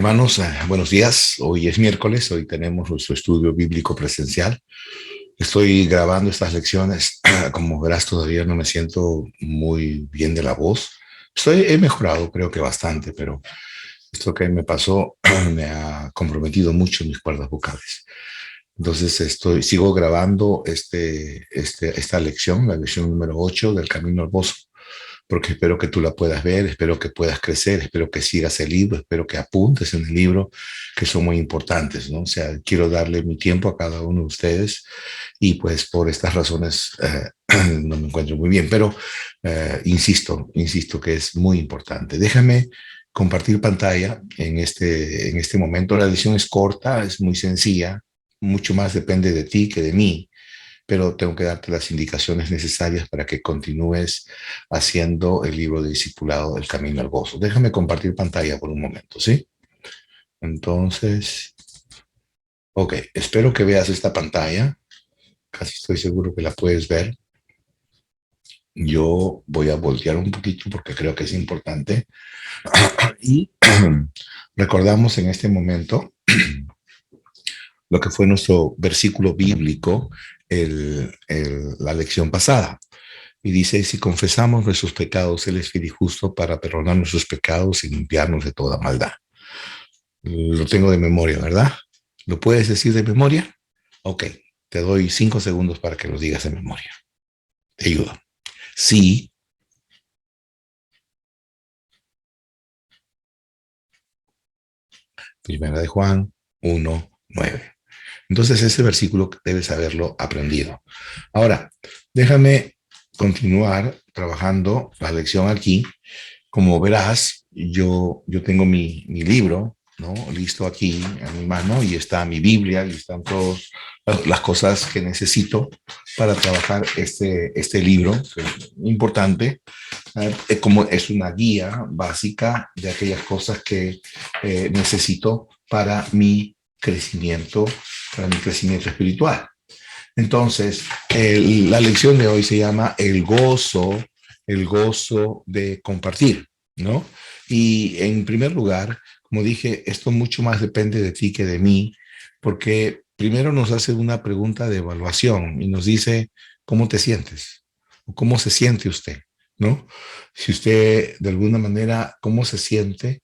Hermanos, buenos días. Hoy es miércoles, hoy tenemos nuestro estudio bíblico presencial. Estoy grabando estas lecciones. Como verás, todavía no me siento muy bien de la voz. He mejorado, creo que bastante, pero esto que me pasó me ha comprometido mucho mis cuerdas vocales. Entonces sigo grabando esta lección, la lección número 8 del Camino al Gozo, porque espero que tú la puedas ver, espero que puedas crecer, espero que sigas el libro, espero que apuntes en el libro, que son muy importantes, ¿no? O sea, quiero darle mi tiempo a cada uno de ustedes y pues por estas razones no me encuentro muy bien, pero insisto que es muy importante. Déjame compartir pantalla en este momento. La lección es corta, es muy sencilla, mucho más depende de ti que de mí, pero tengo que darte las indicaciones necesarias para que continúes haciendo el libro de discipulado del Camino al Gozo. Déjame compartir pantalla por un momento, ¿sí? Entonces, ok, espero que veas esta pantalla. Casi estoy seguro que la puedes ver. Yo voy a voltear un poquito porque creo que es importante. Y recordamos en este momento lo que fue nuestro versículo bíblico, la lección pasada. Y dice, si confesamos nuestros pecados, Él es fiel y justo para perdonar nuestros pecados y limpiarnos de toda maldad. Lo tengo de memoria, ¿verdad? ¿Lo puedes decir de memoria? Ok, te doy 5 segundos para que lo digas de memoria. Te ayudo. Sí. Primera de Juan 1:9. Entonces ese versículo debes haberlo aprendido. Ahora, déjame continuar trabajando la lección aquí. Como verás, yo tengo mi libro, ¿no? Listo aquí en mi mano y está mi Biblia y están todas las cosas que necesito para trabajar este libro, importante, como es una guía básica de aquellas cosas que necesito para mi crecimiento espiritual. Entonces, la lección de hoy se llama el gozo de compartir, ¿no? Y en primer lugar, como dije, esto mucho más depende de ti que de mí, porque primero nos hace una pregunta de evaluación y nos dice, ¿cómo te sientes? ¿O cómo se siente usted? ¿No? Si usted, de alguna manera, ¿cómo se siente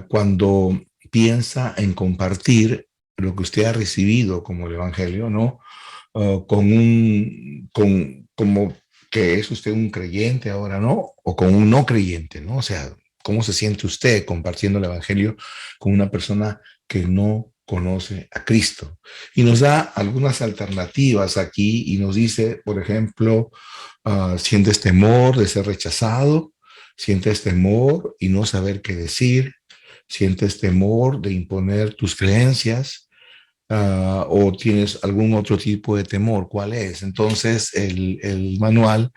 cuando piensa en compartir lo que usted ha recibido como el Evangelio, ¿no? Como que es usted un creyente ahora, ¿no? O con un no creyente, ¿no? O sea, ¿cómo se siente usted compartiendo el Evangelio con una persona que no conoce a Cristo? Y nos da algunas alternativas aquí y nos dice, por ejemplo, sientes temor de ser rechazado, sientes temor y no saber qué decir, sientes temor de imponer tus creencias, o tienes algún otro tipo de temor, ¿cuál es? Entonces el manual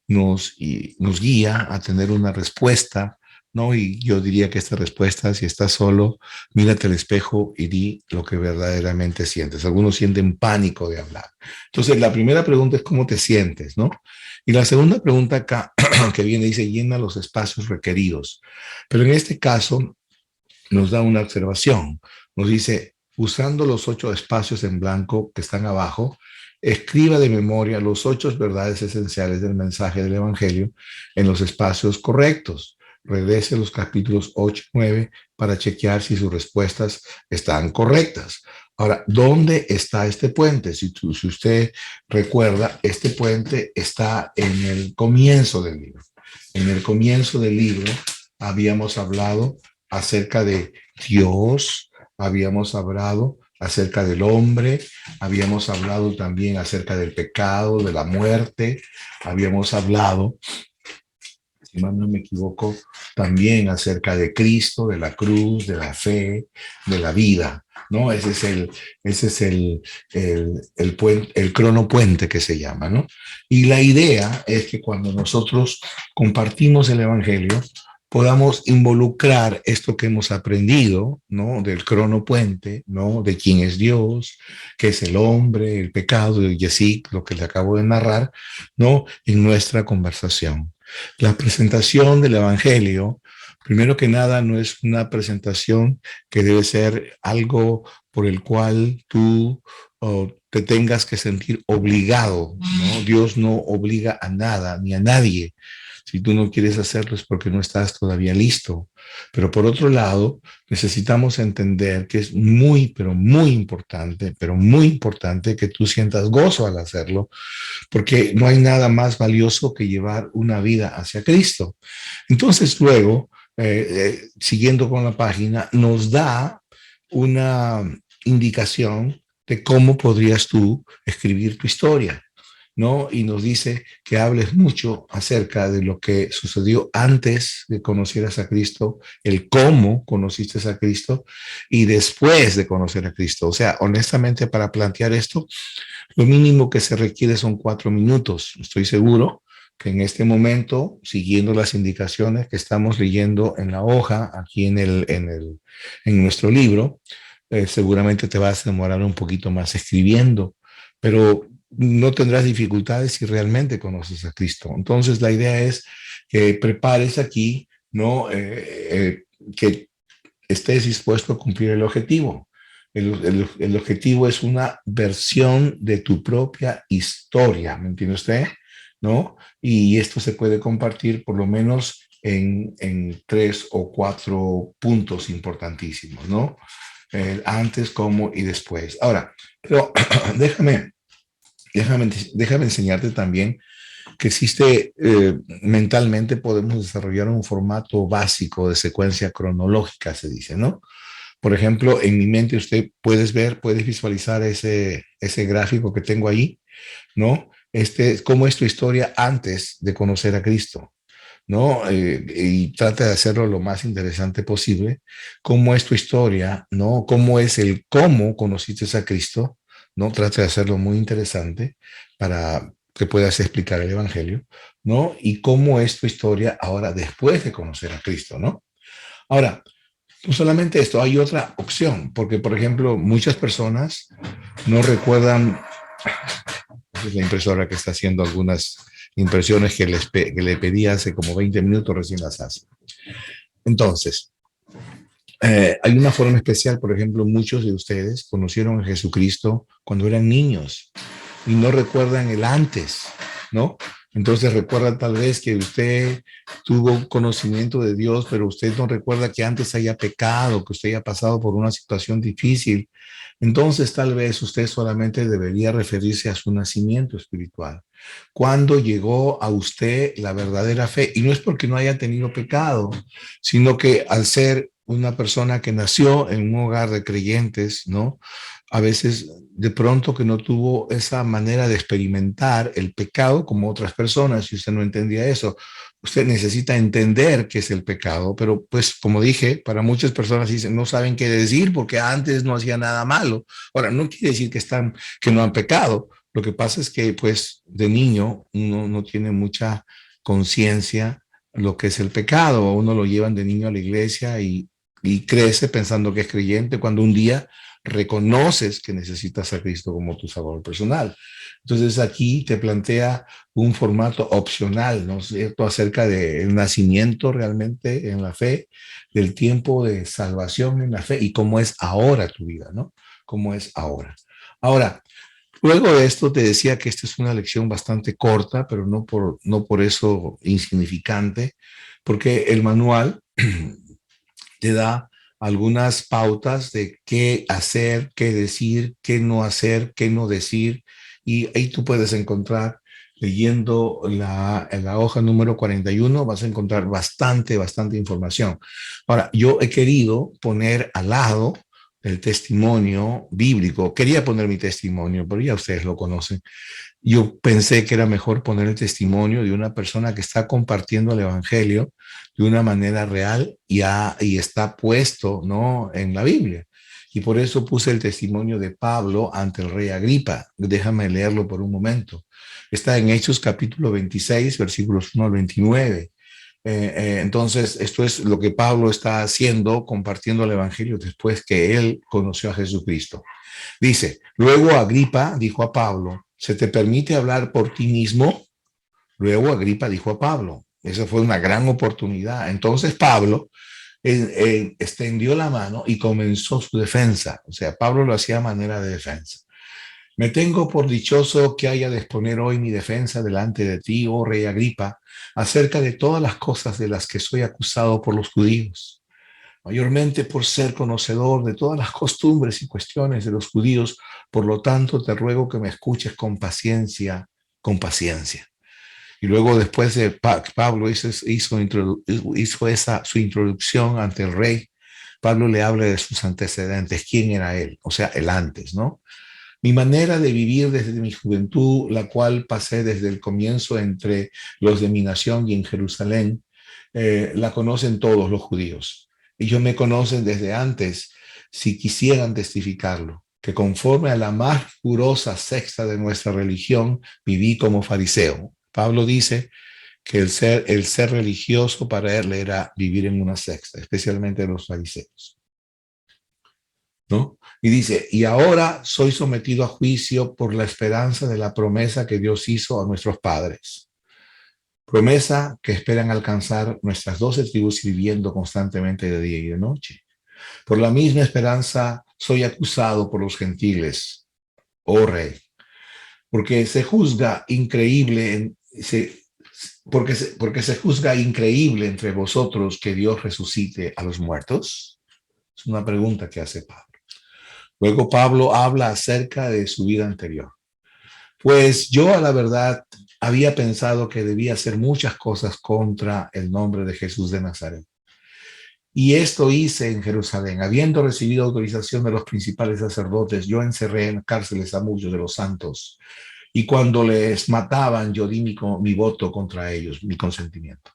nos guía a tener una respuesta, ¿no? Y yo diría que esta respuesta, si estás solo, mírate al espejo y di lo que verdaderamente sientes. Algunos sienten pánico de hablar. Entonces la primera pregunta es ¿cómo te sientes, no? Y la segunda pregunta acá que viene dice llena los espacios requeridos. Pero en este caso nos da una observación. Nos dice, usando los 8 espacios en blanco que están abajo, escriba de memoria los 8 verdades esenciales del mensaje del Evangelio en los espacios correctos. Regrese a los capítulos 8 y 9 para chequear si sus respuestas están correctas. Ahora, ¿dónde está este puente? Si usted recuerda, este puente está en el comienzo del libro. En el comienzo del libro habíamos hablado acerca de Dios, habíamos hablado acerca del hombre, habíamos hablado también acerca del pecado, de la muerte, habíamos hablado, si mal no me equivoco, también acerca de Cristo, de la cruz, de la fe, de la vida, ¿no? Ese es el cronopuente que se llama, ¿no? Y la idea es que cuando nosotros compartimos el Evangelio, podamos involucrar esto que hemos aprendido, ¿no? Del cronopuente, ¿no? De quién es Dios, qué es el hombre, el pecado, y así, lo que le acabo de narrar, ¿no? En nuestra conversación. La presentación del Evangelio Primero que nada, no es una presentación que debe ser algo por el cual tú te tengas que sentir obligado, ¿no? Dios no obliga a nada ni a nadie. Si tú no quieres hacerlo es porque no estás todavía listo. Pero por otro lado, necesitamos entender que es muy, pero muy importante que tú sientas gozo al hacerlo, porque no hay nada más valioso que llevar una vida hacia Cristo. Entonces luego, siguiendo con la página, nos da una indicación de cómo podrías tú escribir tu historia, ¿no? Y nos dice que hables mucho acerca de lo que sucedió antes de conocieras a Cristo, el cómo conociste a Cristo y después de conocer a Cristo. O sea, honestamente, para plantear esto, lo mínimo que se requiere son 4 minutos. Estoy seguro que en este momento, siguiendo las indicaciones que estamos leyendo en la hoja, aquí en nuestro libro, seguramente te vas a demorar un poquito más escribiendo, pero no tendrás dificultades si realmente conoces a Cristo. Entonces, la idea es que prepares aquí, ¿no? Que estés dispuesto a cumplir el objetivo. El objetivo es una versión de tu propia historia, ¿me entiende usted? ¿No? Y esto se puede compartir por lo menos en 3 o 4 puntos importantísimos, ¿no? Antes, cómo y después. Ahora, pero déjame, déjame enseñarte también que existe, mentalmente podemos desarrollar un formato básico de secuencia cronológica, se dice, ¿no? Por ejemplo, en mi mente usted puedes visualizar ese gráfico que tengo ahí, ¿no? Cómo es tu historia antes de conocer a Cristo, ¿no? Y trata de hacerlo lo más interesante posible. ¿Cómo es tu historia, no? ¿Cómo es el cómo conociste a Cristo? ¿No? Trata de hacerlo muy interesante para que puedas explicar el Evangelio, ¿no? Y cómo es tu historia ahora después de conocer a Cristo, ¿no? Ahora, no solamente esto, hay otra opción, porque por ejemplo, muchas personas no recuerdan, esa es la impresora que está haciendo algunas impresiones que le pedí hace como 20 minutos, recién las hace. Entonces, hay una forma especial, por ejemplo, muchos de ustedes conocieron a Jesucristo cuando eran niños y no recuerdan el antes, ¿no? Entonces recuerda tal vez que usted tuvo conocimiento de Dios, pero usted no recuerda que antes haya pecado, que usted haya pasado por una situación difícil. Entonces tal vez usted solamente debería referirse a su nacimiento espiritual. ¿Cuándo llegó a usted la verdadera fe? Y no es porque no haya tenido pecado, sino que al ser una persona que nació en un hogar de creyentes, ¿no? A veces de pronto que no tuvo esa manera de experimentar el pecado como otras personas, y usted no entendía eso. Usted necesita entender qué es el pecado, pero pues como dije, para muchas personas dicen, no saben qué decir porque antes no hacía nada malo. Ahora, no quiere decir que no han pecado. Lo que pasa es que pues de niño uno no tiene mucha conciencia lo que es el pecado. Uno lo llevan de niño a la iglesia y crece pensando que es creyente cuando un día reconoces que necesitas a Cristo como tu salvador personal. Entonces aquí te plantea un formato opcional, ¿no es cierto?, acerca del nacimiento realmente en la fe, del tiempo de salvación en la fe y cómo es ahora tu vida, ¿no? Cómo es ahora. Ahora, luego de esto te decía que esta es una lección bastante corta, pero no por eso insignificante, porque el manual te da algunas pautas de qué hacer, qué decir, qué no hacer, qué no decir, y ahí tú puedes encontrar, leyendo en la hoja número 41, vas a encontrar bastante información. Ahora, yo he querido poner al lado el testimonio bíblico. Quería poner mi testimonio, pero ya ustedes lo conocen. Yo pensé que era mejor poner el testimonio de una persona que está compartiendo el evangelio de una manera real y está puesto, ¿no?, en la Biblia. Y por eso puse el testimonio de Pablo ante el rey Agripa. Déjame leerlo por un momento. Está en Hechos capítulo 26, versículos 1 al 29. Entonces, esto es lo que Pablo está haciendo, compartiendo el evangelio después que él conoció a Jesucristo. Dice, luego Agripa dijo a Pablo, ¿se te permite hablar por ti mismo? Luego Agripa dijo a Pablo, Esa fue una gran oportunidad. Entonces Pablo extendió la mano y comenzó su defensa. O sea, Pablo lo hacía a manera de defensa. Me tengo por dichoso que haya de exponer hoy mi defensa delante de ti, oh rey Agripa, acerca de todas las cosas de las que soy acusado por los judíos, mayormente por ser conocedor de todas las costumbres y cuestiones de los judíos. Por lo tanto, te ruego que me escuches con paciencia, con paciencia. Y luego, después de Pablo hizo esa, su introducción ante el rey, Pablo le habla de sus antecedentes, quién era él, o sea, el antes, ¿no? Mi manera de vivir desde mi juventud, la cual pasé desde el comienzo entre los de mi nación y en Jerusalén, la conocen todos los judíos. Ellos me conocen desde antes, si quisieran testificarlo, que conforme a la más rigurosa secta de nuestra religión, viví como fariseo. Pablo dice que el ser religioso para él era vivir en una secta, especialmente los fariseos, ¿no? Y dice, y ahora soy sometido a juicio por la esperanza de la promesa que Dios hizo a nuestros padres. Promesa que esperan alcanzar nuestras 12 tribus sirviendo constantemente de día y de noche. Por la misma esperanza soy acusado por los gentiles, oh rey, porque se juzga increíble, porque se juzga increíble entre vosotros que Dios resucite a los muertos. Es una pregunta que hace Pablo. Luego Pablo habla acerca de su vida anterior. Pues yo, a la verdad, había pensado que debía hacer muchas cosas contra el nombre de Jesús de Nazaret. Y esto hice en Jerusalén. Habiendo recibido autorización de los principales sacerdotes, yo encerré en cárceles a muchos de los santos. Y cuando les mataban, yo di mi voto contra ellos, mi consentimiento.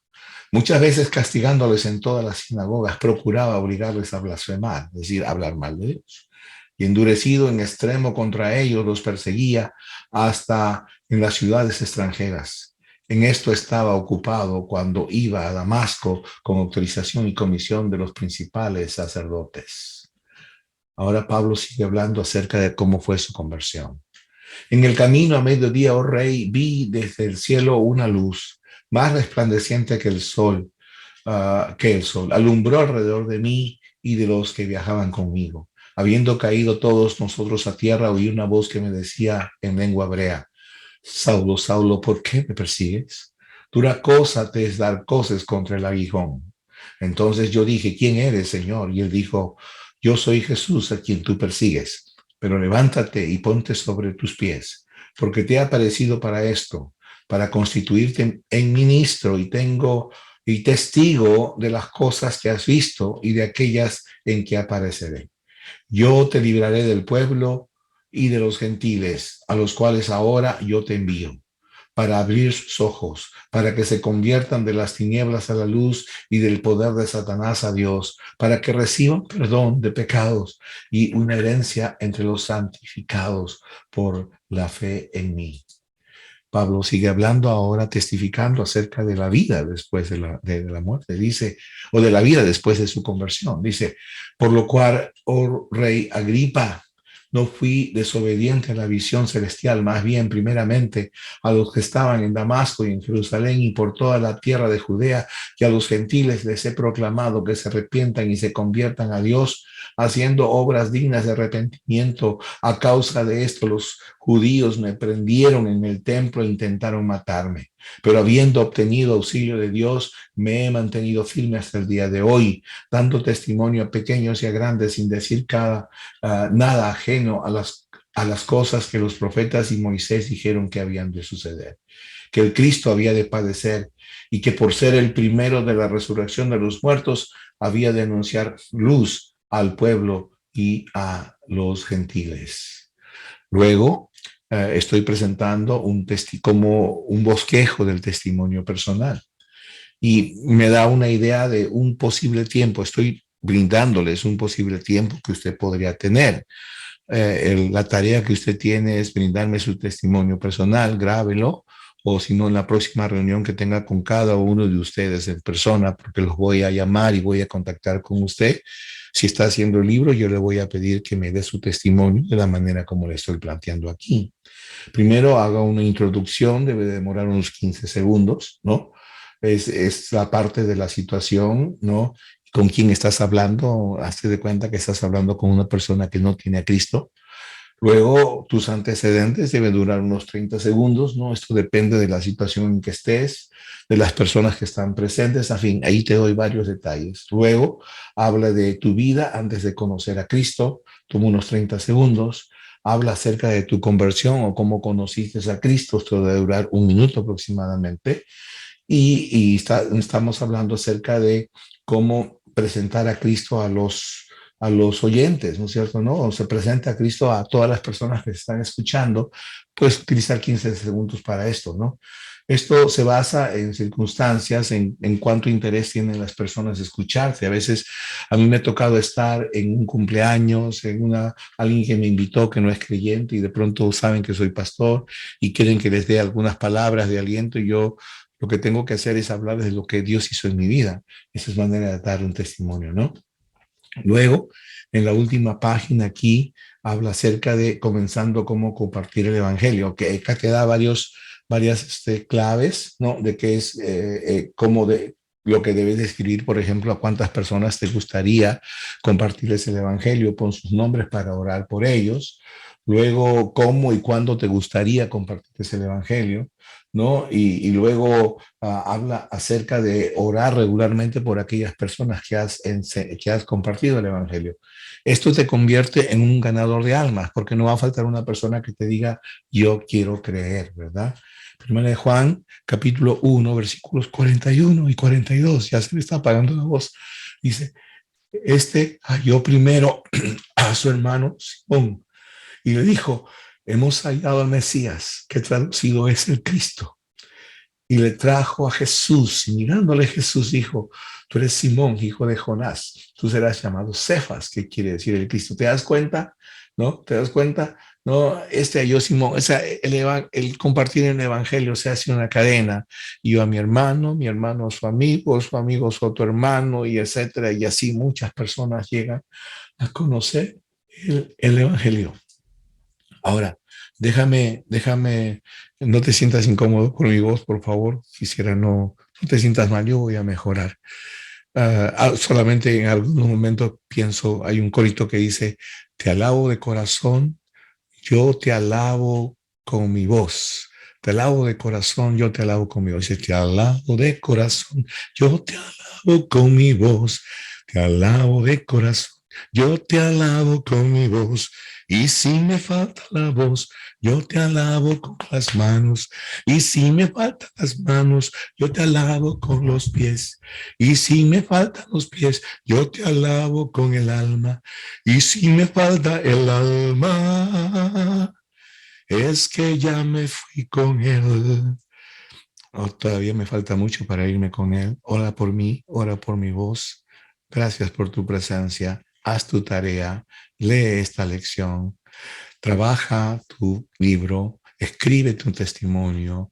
Muchas veces castigándoles en todas las sinagogas, procuraba obligarles a blasfemar, es decir, hablar mal de Dios. Y endurecido en extremo contra ellos, los perseguía hasta en las ciudades extranjeras. En esto estaba ocupado cuando iba a Damasco con autorización y comisión de los principales sacerdotes. Ahora Pablo sigue hablando acerca de cómo fue su conversión. En el camino a mediodía, oh rey, vi desde el cielo una luz más resplandeciente que el sol. Alumbró alrededor de mí y de los que viajaban conmigo. Habiendo caído todos nosotros a tierra, oí una voz que me decía en lengua hebrea, Saulo, Saulo, ¿por qué me persigues? Dura cosa te es dar coces contra el aguijón. Entonces yo dije, ¿quién eres, Señor? Y él dijo, yo soy Jesús a quien tú persigues, pero levántate y ponte sobre tus pies, porque te ha aparecido para esto, para constituirte en ministro y testigo de las cosas que has visto y de aquellas en que apareceré. Yo te libraré del pueblo y de los gentiles, a los cuales ahora yo te envío, para abrir sus ojos, para que se conviertan de las tinieblas a la luz y del poder de Satanás a Dios, para que reciban perdón de pecados y una herencia entre los santificados por la fe en mí. Pablo sigue hablando ahora, testificando acerca de la vida después de la muerte, dice, o de la vida después de su conversión. Dice, por lo cual, oh rey Agripa, no fui desobediente a la visión celestial, más bien primeramente a los que estaban en Damasco y en Jerusalén y por toda la tierra de Judea, y a los gentiles les he proclamado que se arrepientan y se conviertan a Dios, haciendo obras dignas de arrepentimiento. A causa de esto, los judíos me prendieron en el templo e intentaron matarme. Pero habiendo obtenido auxilio de Dios, me he mantenido firme hasta el día de hoy, dando testimonio a pequeños y a grandes, sin decir nada ajeno a las cosas que los profetas y Moisés dijeron que habían de suceder, que el Cristo había de padecer y que por ser el primero de la resurrección de los muertos, había de anunciar luz al pueblo y a los gentiles. Luego, estoy presentando como un bosquejo del testimonio personal y me da una idea de un posible tiempo. Estoy brindándoles un posible tiempo que usted podría tener. La tarea que usted tiene es brindarme su testimonio personal, grábelo, o si no, en la próxima reunión que tenga con cada uno de ustedes en persona, porque los voy a llamar y voy a contactar con usted. Si está haciendo el libro, yo le voy a pedir que me dé su testimonio de la manera como le estoy planteando aquí. Primero haga una introducción, debe demorar unos 15 segundos, ¿no? es la parte de la situación, ¿no? Con quién estás hablando, hazte de cuenta que estás hablando con una persona que no tiene a Cristo. Luego, tus antecedentes deben durar unos 30 segundos, ¿no? Esto depende de la situación en que estés, de las personas que están presentes, en fin, ahí te doy varios detalles. Luego, habla de tu vida antes de conocer a Cristo, toma unos 30 segundos. Habla acerca de tu conversión o cómo conociste a Cristo, esto debe durar un minuto aproximadamente. Estamos hablando acerca de cómo presentar a Cristo a los oyentes, ¿no es cierto? ¿No? O se presenta a Cristo a todas las personas que se están escuchando, puedes utilizar 15 segundos para esto, ¿no? Esto se basa en circunstancias, en cuánto interés tienen las personas de escucharte. A veces a mí me ha tocado estar en un cumpleaños, alguien que me invitó que no es creyente y de pronto saben que soy pastor y quieren que les dé algunas palabras de aliento y yo lo que tengo que hacer es hablar de lo que Dios hizo en mi vida. Esa es manera de dar un testimonio, ¿no? Luego, en la última página aquí, habla acerca de comenzando cómo compartir el Evangelio, que acá te da varias claves, ¿no? De qué es, cómo de lo que debes de escribir, por ejemplo, a cuántas personas te gustaría compartirles el Evangelio, pon sus nombres para orar por ellos. Luego, cómo y cuándo te gustaría compartirles el Evangelio, ¿no? Y luego habla acerca de orar regularmente por aquellas personas que has compartido el Evangelio. Esto te convierte en un ganador de almas, porque no va a faltar una persona que te diga, yo quiero creer, ¿verdad? Primera de Juan, capítulo 1, versículos 41 y 42, ya se me está apagando la voz. Dice, este halló primero a su hermano Simón y le dijo, hemos hallado al Mesías, que traducido es el Cristo, y le trajo a Jesús. Y mirándole Jesús dijo, tú eres Simón, hijo de Jonás, tú serás llamado Cefas, que quiere decir el Cristo. ¿Te das cuenta? ¿No? ¿Te das cuenta? No, yo Simón, o sea, el compartir el evangelio se hace una cadena. Yo a mi hermano a su amigo a su otro hermano, y etcétera, y así muchas personas llegan a conocer el evangelio. Ahora, no te sientas incómodo con mi voz, por favor. Quisiera no te sientas mal, yo voy a mejorar. Solamente en algunos momentos pienso, hay un corito que dice, te alabo de corazón, yo te alabo con mi voz. Te alabo de corazón, yo te alabo con mi voz. Dice, te alabo de corazón, yo te alabo con mi voz. Te alabo de corazón, yo te alabo con mi voz. Y si me falta la voz, yo te alabo con las manos. Y si me faltan las manos, yo te alabo con los pies. Y si me faltan los pies, yo te alabo con el alma. Y si me falta el alma, es que ya me fui con él. Oh, todavía me falta mucho para irme con él. Ora por mí, ora por mi voz. Gracias por tu presencia. Haz tu tarea, lee esta lección, trabaja tu libro, escribe tu testimonio.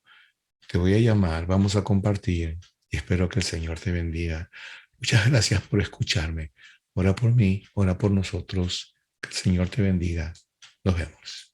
Te voy a llamar, vamos a compartir y espero que el Señor te bendiga. Muchas gracias por escucharme. Ora por mí, ora por nosotros. Que el Señor te bendiga. Nos vemos.